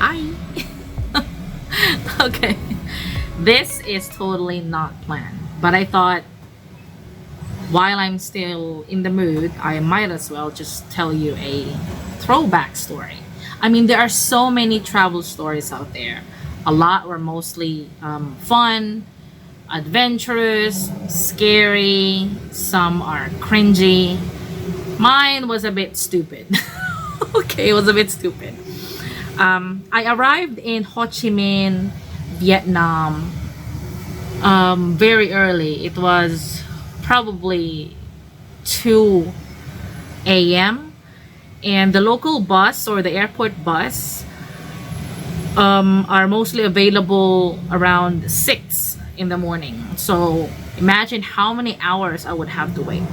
Hi. Okay, this is totally not planned, but I thought while I'm still in the mood, I might as well just tell you a throwback story. I mean, there are so many travel stories out there. A lot were mostly fun, adventurous, scary, some are cringy. Mine was a bit stupid. Okay, it was a bit stupid. I arrived in Ho Chi Minh, Vietnam, very early. It was probably 2 a.m. and the local bus or the airport bus are mostly available around 6 in the morning. So imagine how many hours I would have to wait.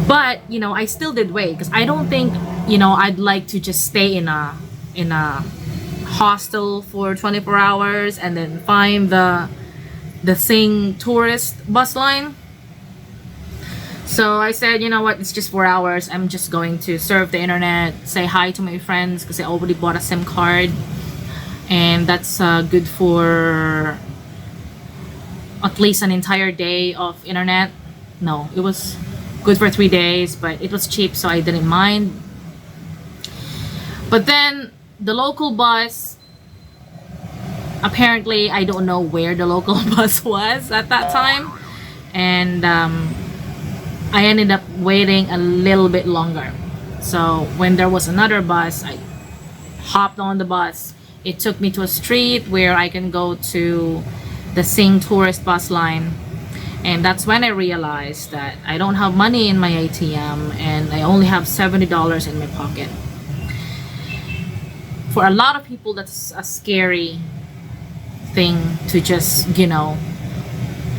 But I still did wait because I don't think I'd like to just stay in a hostel for 24 hours and then find the Sing tourist bus line. So I said, you know what, it's just 4 hours. I'm just going to surf the internet, say hi to my friends because I already bought a SIM card, and that's good for at least an entire day of internet. No, it was good for 3 days, but it was cheap, so I didn't mind. But then the local bus, apparently I don't know where the local bus was at that time, and I ended up waiting a little bit longer. So when there was another bus, I hopped on the bus. It took me to a street where I can go to the Sing tourist bus line. And that's when I realized that I don't have money in my ATM and I only have $70 in my pocket. For a lot of people, that's a scary thing to just,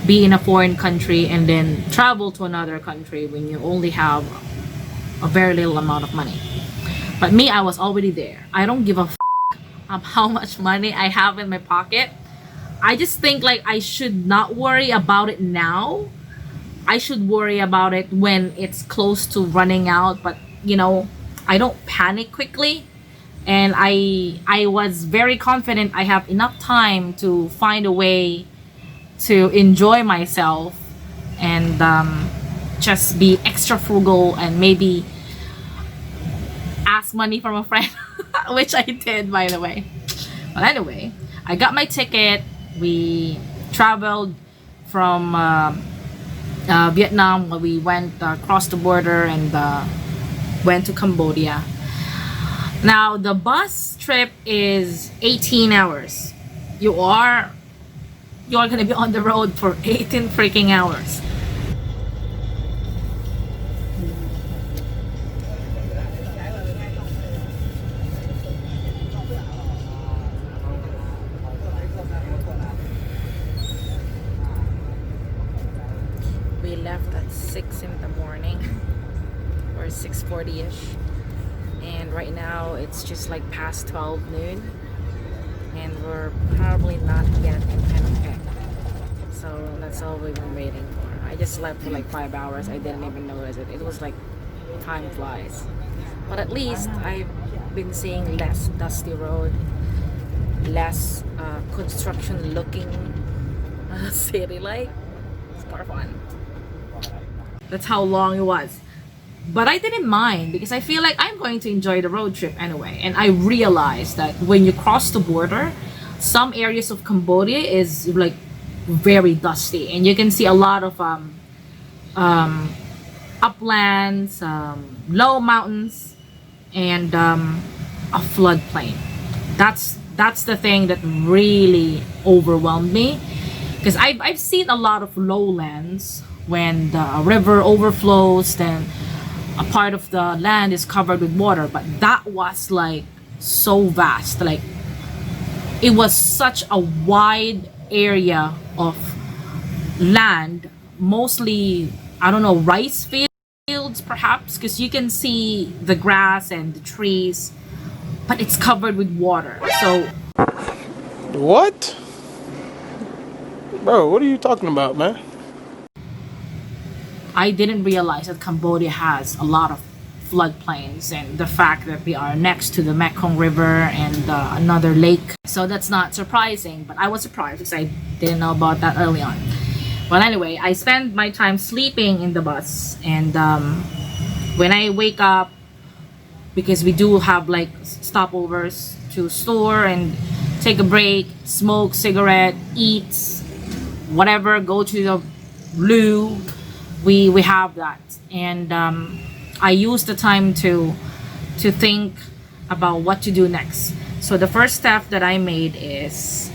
be in a foreign country and then travel to another country when you only have a very little amount of money. But me, I was already there. I don't give a of how much money I have in my pocket. I just think like I should not worry about it now. I should worry about it when it's close to running out, but I don't panic quickly. And I was very confident I have enough time to find a way to enjoy myself and just be extra frugal and maybe ask money from a friend, which I did, by the way. But anyway, I got my ticket. We traveled from Vietnam. We went across the border and went to Cambodia. Now the bus trip is 18 hours. You're gonna be on the road for 18 freaking hours. We left at 6 in the morning or 6:40ish, and right now it's just like past 12 noon, and we're probably not yet in Phnom Penh. So that's all we've been waiting for. I just slept for like 5 hours. I didn't even notice it. It was like time flies. But at least I've been seeing less dusty road, less construction looking city like. It's more fun. That's how long it was. But I didn't mind because I feel like I'm going to enjoy the road trip anyway. And I realized that when you cross the border, some areas of Cambodia is like very dusty, and you can see a lot of uplands, low mountains, and a floodplain. That's the thing that really overwhelmed me, because I've seen a lot of lowlands when the river overflows, then a part of the land is covered with water, but that was like so vast. Like it was such a wide area of land, mostly, I don't know, rice fields perhaps, because you can see the grass and the trees, but it's covered with water. So What? Bro, what are you talking about, man? I didn't realize that Cambodia has a lot of floodplains and the fact that we are next to the Mekong River and another lake. So that's not surprising, but I was surprised because I didn't know about that early on. Well, anyway, I spend my time sleeping in the bus, and when I wake up, because we do have like stopovers to store and take a break, smoke cigarette, eat whatever, go to the loo, we have that. And I use the time to think about what to do next. So the first step that I made is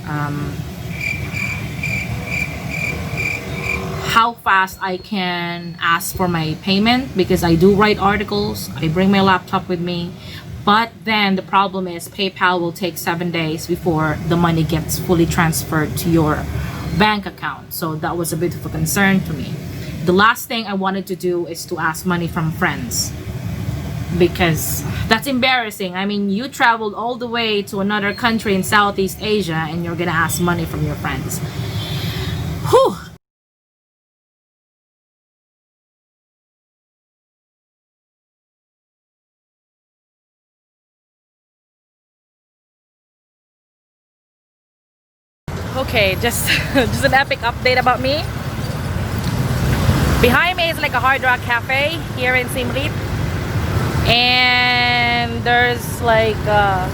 how fast I can ask for my payment, because I do write articles. I bring my laptop with me, but then the problem is PayPal will take 7 days before the money gets fully transferred to your bank account. So that was a bit of a concern for me. The last thing I wanted to do is to ask money from friends, because that's embarrassing. I mean, you traveled all the way to another country in Southeast Asia and you're gonna ask money from your friends. Whew. Okay, just an epic update about me. Behind me is like a Hard Rock Cafe here in Siem Reap, and there's like a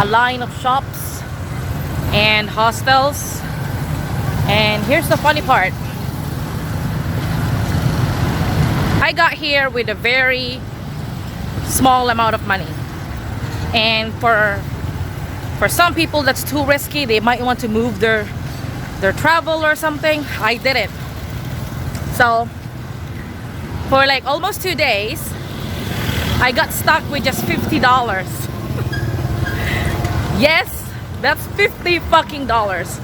line of shops and hostels. And here's the funny part. I got here with a very small amount of money, and for some people that's too risky. They might want to move their travel or something. I didn't. So for like almost 2 days, I got stuck with just $50. Yes, that's $50 fucking dollars.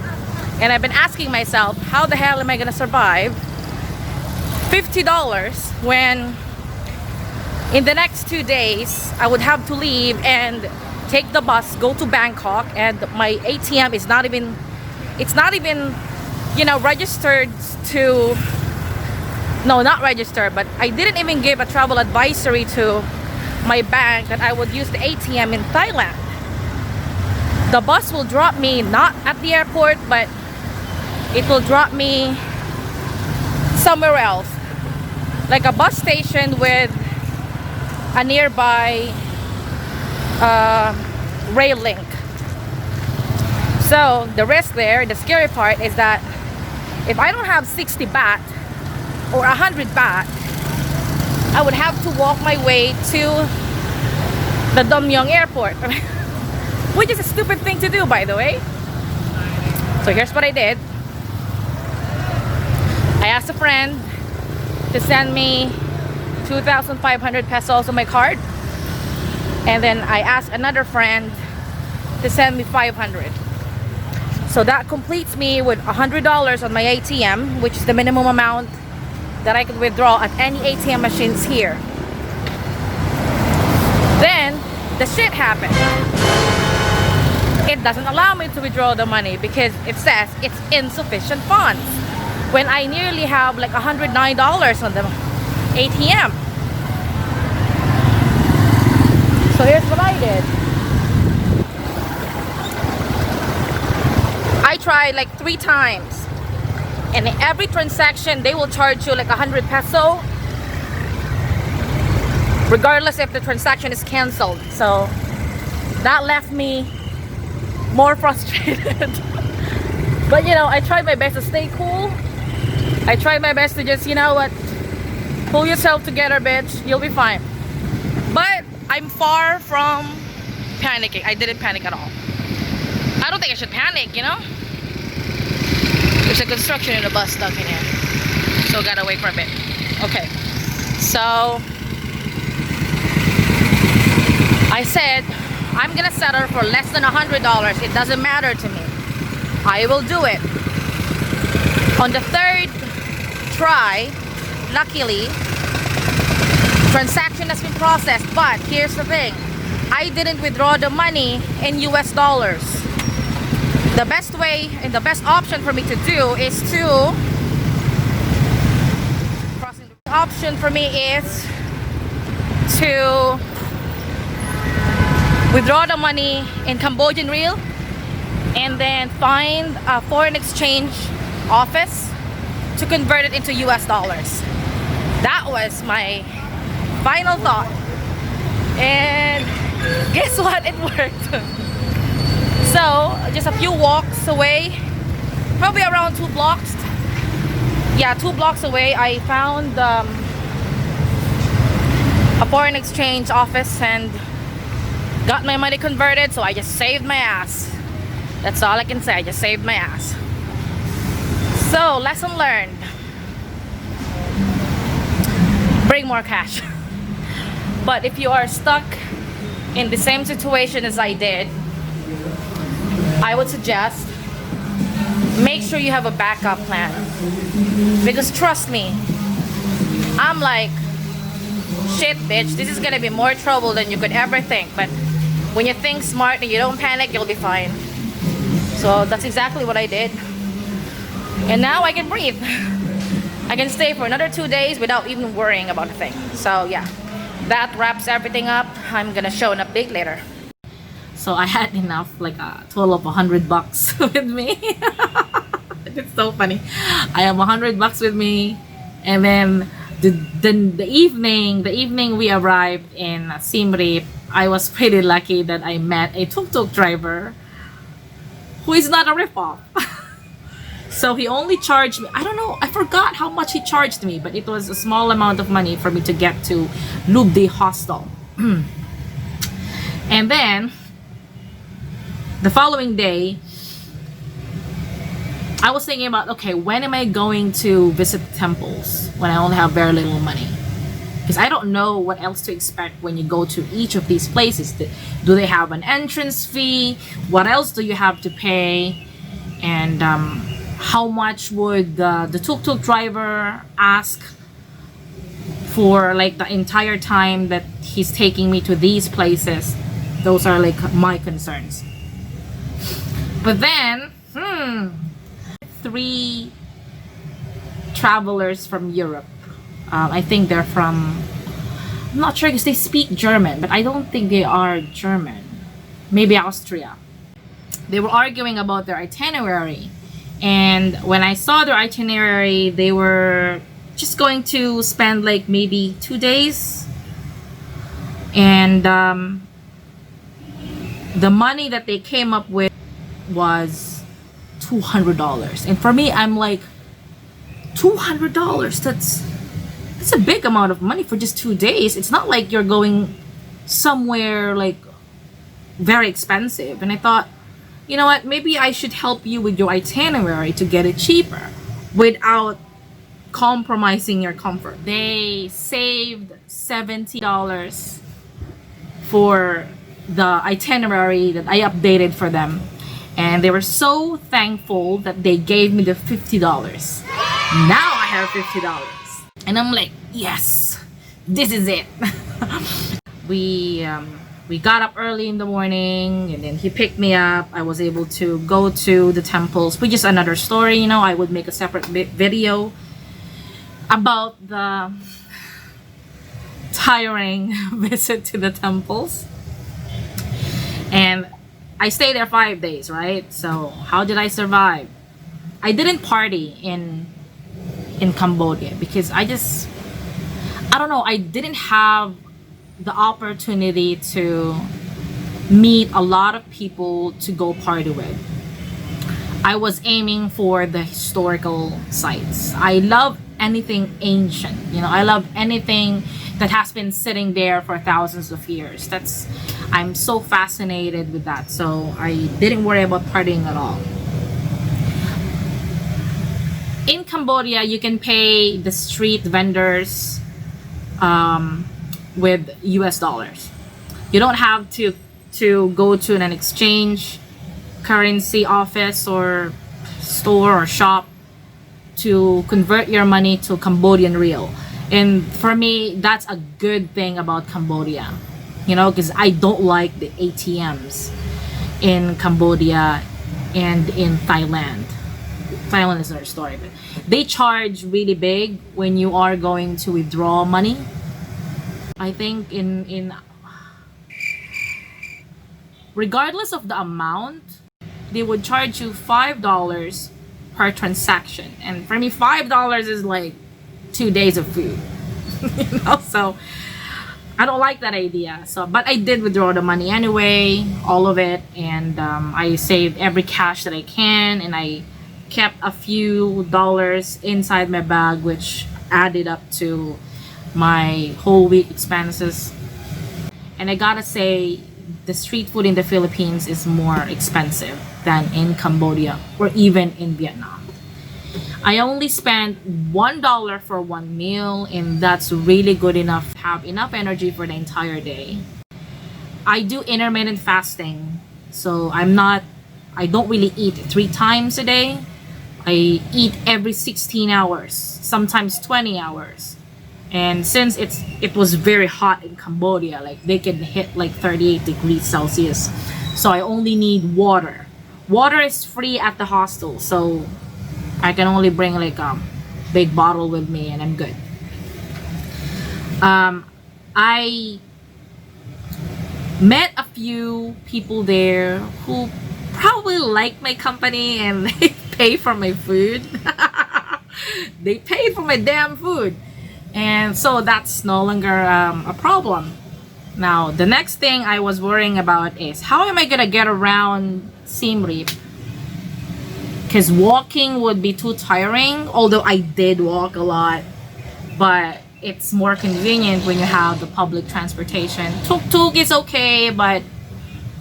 And I've been asking myself, how the hell am I gonna survive $50 when in the next 2 days I would have to leave and take the bus, go to Bangkok, and my ATM is not even, it's not even, you know, registered to, no, not registered, but I didn't even give a travel advisory to my bank that I would use the ATM in Thailand. The bus will drop me not at the airport, but it will drop me somewhere else, like a bus station with a nearby rail link. So the risk there, the scary part is that if I don't have 60 baht or 100 baht, I would have to walk my way to the Dom Yong airport, which is a stupid thing to do, by the way. So here's what I did. I asked a friend to send me 2,500 pesos on my card, and then I asked another friend to send me 500. So that completes me with $100 on my ATM, which is the minimum amount that I could withdraw at any ATM machines here. Then the shit happened. It doesn't allow me to withdraw the money because it says it's insufficient funds, when I nearly have like $109 on the ATM. So here's what I did. I tried like 3 times, and in every transaction they will charge you like 100 peso regardless if the transaction is canceled. So that left me more frustrated. But you know, I tried my best to stay cool. I tried my best to just, you know what, pull yourself together, bitch, you'll be fine. But I'm far from panicking. I didn't panic at all. I don't think I should panic, you know? There's a construction in the bus stuck in here, so gotta wait for a bit. Okay, so I said I'm gonna settle for less than $100. It doesn't matter to me. I will do it. On the 3rd try, luckily, transaction has been processed. But here's the thing, I didn't withdraw the money in US dollars. The best way and the best option for me to do is to, the option for me is to withdraw the money in Cambodian riel and then find a foreign exchange office to convert it into US dollars. That was my final thought. And guess what? It worked. So, just a few walks away, probably around 2 blocks. Yeah, 2 blocks away, I found a foreign exchange office and got my money converted. So I just saved my ass. That's all I can say. I just saved my ass. So, lesson learned. Bring more cash. But if you are stuck in the same situation as I did, I would suggest make sure you have a backup plan. Because trust me, I'm like, shit bitch, this is gonna be more trouble than you could ever think. But when you think smart and you don't panic, you'll be fine. So that's exactly what I did. And now I can breathe. I can stay for another 2 days without even worrying about a thing. So yeah, that wraps everything up. I'm gonna show an update later. So I had enough, like a total of $100 with me. It's so funny. I have $100 with me, and then the evening we arrived in Siem Reap, I was pretty lucky that I met a tuk-tuk driver who is not a ripoff. So he only charged me, I don't know, I forgot how much he charged me, but it was a small amount of money for me to get to Lubdi Hostel. And then the following day, I was thinking about, okay, when am I going to visit temples when I only have very little money? Because I don't know what else to expect when you go to each of these places. Do they have an entrance fee? What else do you have to pay? And how much would the tuk-tuk driver ask for like the entire time that he's taking me to these places? Those are like my concerns. But then, 3 travelers from Europe. I think they're from, I'm not sure because they speak German, but I don't think they are German. Maybe Austria. They were arguing about their itinerary. And when I saw their itinerary, they were just going to spend like maybe 2 days. And the money that they came up with was $200. And for me, I'm like, $200, that's a big amount of money for just 2 days. It's not like you're going somewhere like very expensive. And I thought, you know what, maybe I should help you with your itinerary to get it cheaper without compromising your comfort. They saved $70 for the itinerary that I updated for them. And they were so thankful that they gave me the $50. Now I have $50. And I'm like, yes, this is it. We got up early in the morning, and then he picked me up. I was able to go to the temples, which is another story. You know, I would make a separate video about the tiring visit to the temples. And I stayed there 5 days, right? So how did I survive? I didn't party in Cambodia because I don't know, I didn't have the opportunity to meet a lot of people to go party with. I was aiming for the historical sites. I love anything ancient, you know, I love anything that has been sitting there for thousands of years. I'm so fascinated with that. So I didn't worry about partying at all. In Cambodia, you can pay the street vendors with US dollars. You don't have to go to an exchange currency office or store or shop to convert your money to Cambodian riel. And for me, that's a good thing about Cambodia, you know, because I don't like the ATMs in Cambodia and in Thailand. Thailand is another story, but they charge really big when you are going to withdraw money. I think in regardless of the amount, they would charge you $5 per transaction. And for me, $5 is like 2 days of food. So I don't like that idea. So, but I did withdraw the money anyway, all of it, and I saved every cash that I can, and I kept a few dollars inside my bag, which added up to my whole week expenses. And I gotta say, the street food in the Philippines is more expensive than in Cambodia or even in Vietnam. I only spent $1 for one meal, and that's really good enough to have enough energy for the entire day. I do intermittent fasting, so I don't really eat 3 times a day. I eat every 16 hours, sometimes 20 hours. And since it was very hot in Cambodia, like they can hit like 38 degrees Celsius, so I only need water. Water is free at the hostel, so I can only bring like a big bottle with me and I'm good. I met a few people there who probably like my company and they pay for my food. They paid for my damn food. And so that's no longer a problem. Now, the next thing I was worrying about is how am I gonna get around Siem Reap? Because walking would be too tiring, although I did walk a lot, but it's more convenient when you have the public transportation. Tuk-tuk is okay, but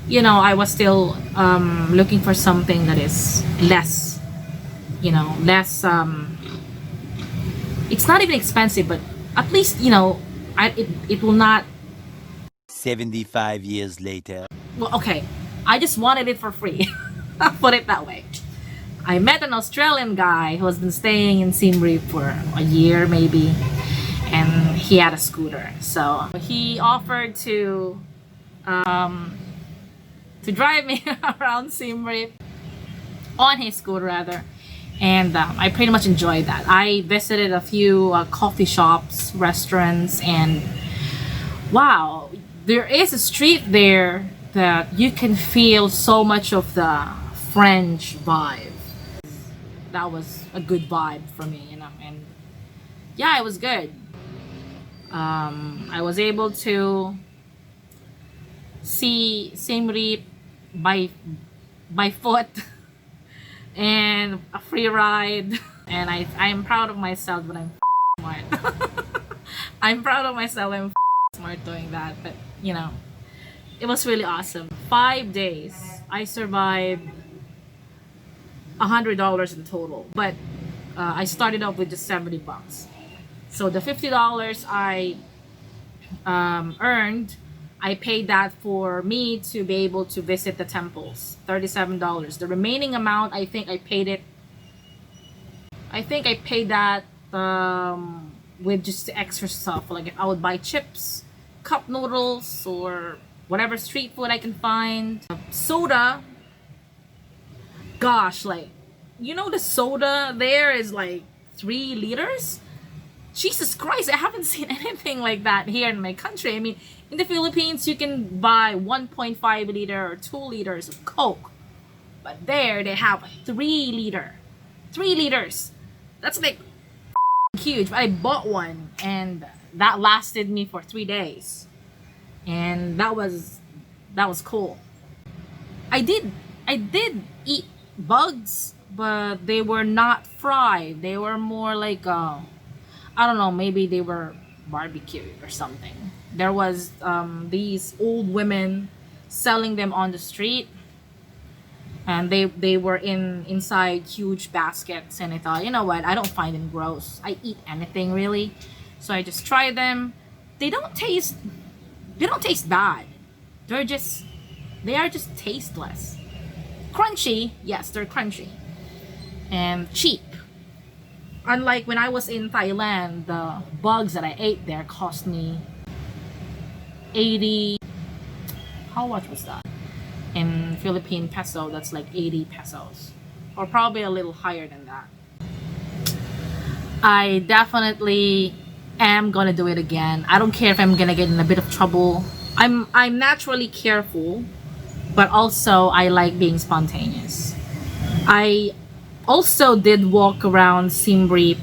you know, I was still looking for something that is less, less it's not even expensive, but at least, it will not. 75 years later. Well, okay, I just wanted it for free. I'll put it that way. I met an Australian guy who has been staying in Siem Reap for a year maybe, and he had a scooter. So he offered to drive me around Siem Reap on his scooter rather. And I pretty much enjoyed that. I visited a few coffee shops, restaurants, and wow, there is a street there that you can feel so much of the French vibe. That was a good vibe for me, and yeah, it was good. I was able to see Siem Reap by foot and a free ride, and I am proud of myself, but I'm smart. I'm proud of myself. I'm smart doing that, but it was really awesome. 5 days I survived $100 in total, but I started off with just $70. So the $50 I earned, I paid that for me to be able to visit the temples, $37. The remaining amount, I think I paid that with just the extra stuff. Like if I would buy chips, cup noodles, or whatever street food I can find. Soda, gosh, like, the soda there is like 3 liters. Jesus Christ, I haven't seen anything like that here in my country. I mean, in the Philippines, you can buy 1.5 liter or 2 liters of Coke. But there, they have a 3 liter. 3 liters. That's like huge. I bought one, and that lasted me for 3 days. And that was cool. I did eat bugs, but they were not fried. They were more like I don't know, maybe they were barbecued or something. There was these old women selling them on the street, and they were inside huge baskets, and I thought, you know what, I don't find them gross. I eat anything really. So I just tried them. They don't taste bad. They are just tasteless. Crunchy, yes, they're crunchy. And cheap. Unlike when I was in Thailand, the bugs that I ate there cost me 80. How much was that? In Philippine peso, that's like 80 pesos. Or probably a little higher than that. I definitely am gonna do it again. I don't care if I'm gonna get in a bit of trouble. I'm naturally careful, but also I like being spontaneous. I also did walk around Siem Reap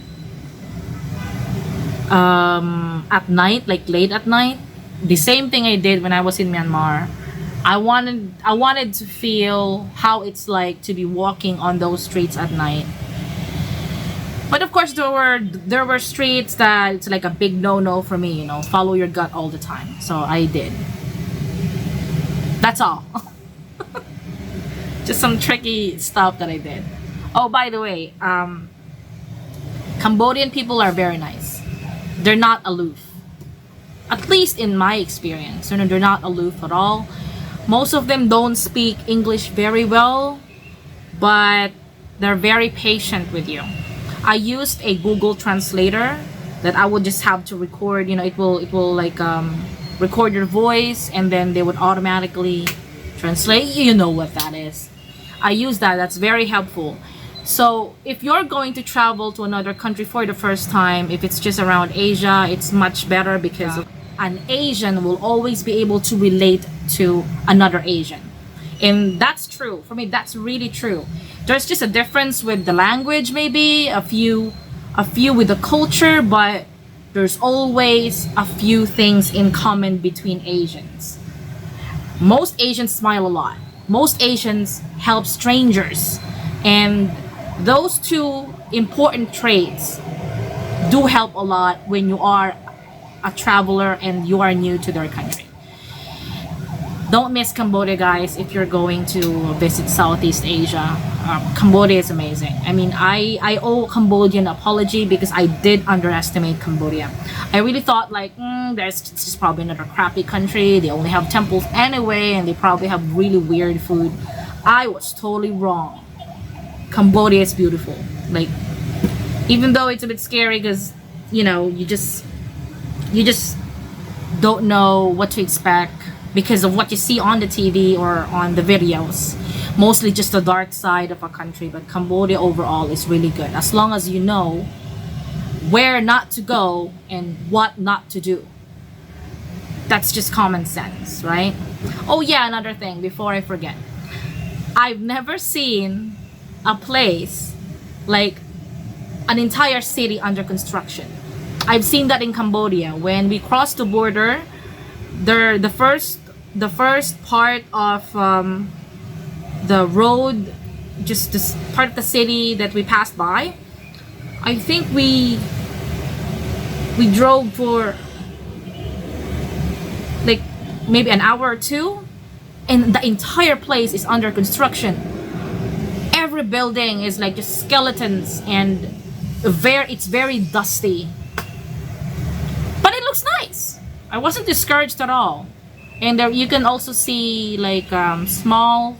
at night, like late at night. The same thing I did when I was in Myanmar. I wanted to feel how it's like to be walking on those streets at night. But of course there were streets that it's like a big no-no for me, you know, follow your gut all the time. So I did. That's all. Just some tricky stuff that I did. Oh, by the way, Cambodian people are very nice. They're not aloof. At least in my experience, you know, they're not aloof at all. Most of them don't speak English very well, but they're very patient with you. I used a Google translator that I would just have to record, you know, it will like record your voice and then they would automatically translate. You know what that is. I use that. That's very helpful. So if you're going to travel to another country for the first time, if it's just around Asia, it's much better because an Asian will always be able to relate to another Asian. And that's true. For me, that's really true. There's just a difference with the language, maybe a few with the culture, but there's always a few things in common between Asians. Most Asians smile a lot. Most Asians help strangers. And those two important traits do help a lot when you are a traveler and you are new to their country. Don't miss Cambodia, guys, if you're going to visit Southeast Asia. Cambodia is amazing. I mean, I owe Cambodia an apology because I did underestimate Cambodia. I really thought like, there's just probably another crappy country. They only have temples anyway, and they probably have really weird food. I was totally wrong. Cambodia is beautiful. Like, even though it's a bit scary because, you know, you just don't know what to expect because of what you see on the TV or on the videos. Mostly just the dark side of a country, but Cambodia overall is really good as long as you know where not to go and what not to do. That's just common sense, right? Oh yeah, another thing before I forget. I've never seen a place like an entire city under construction. I've seen that in Cambodia. When we crossed the border, the first part of the road, just this part of the city that we passed by, I think we drove for like maybe an hour or two, and the entire place is under construction. Every building is like just skeletons, and it's very dusty, but it looks nice. I wasn't discouraged at all. And there you can also see like small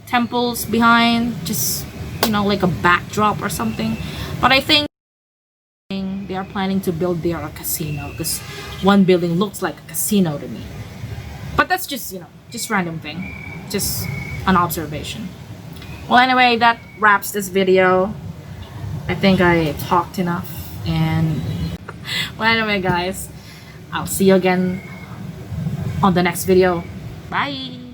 temples behind, just, you know, like a backdrop or something. But I think they are planning to build there a casino because one building looks like a casino to me. But that's just, you know, just random thing, just an observation. Well, anyway, that wraps this video. I think I talked enough, and well, anyway, guys, I'll see you again on the next video. Bye.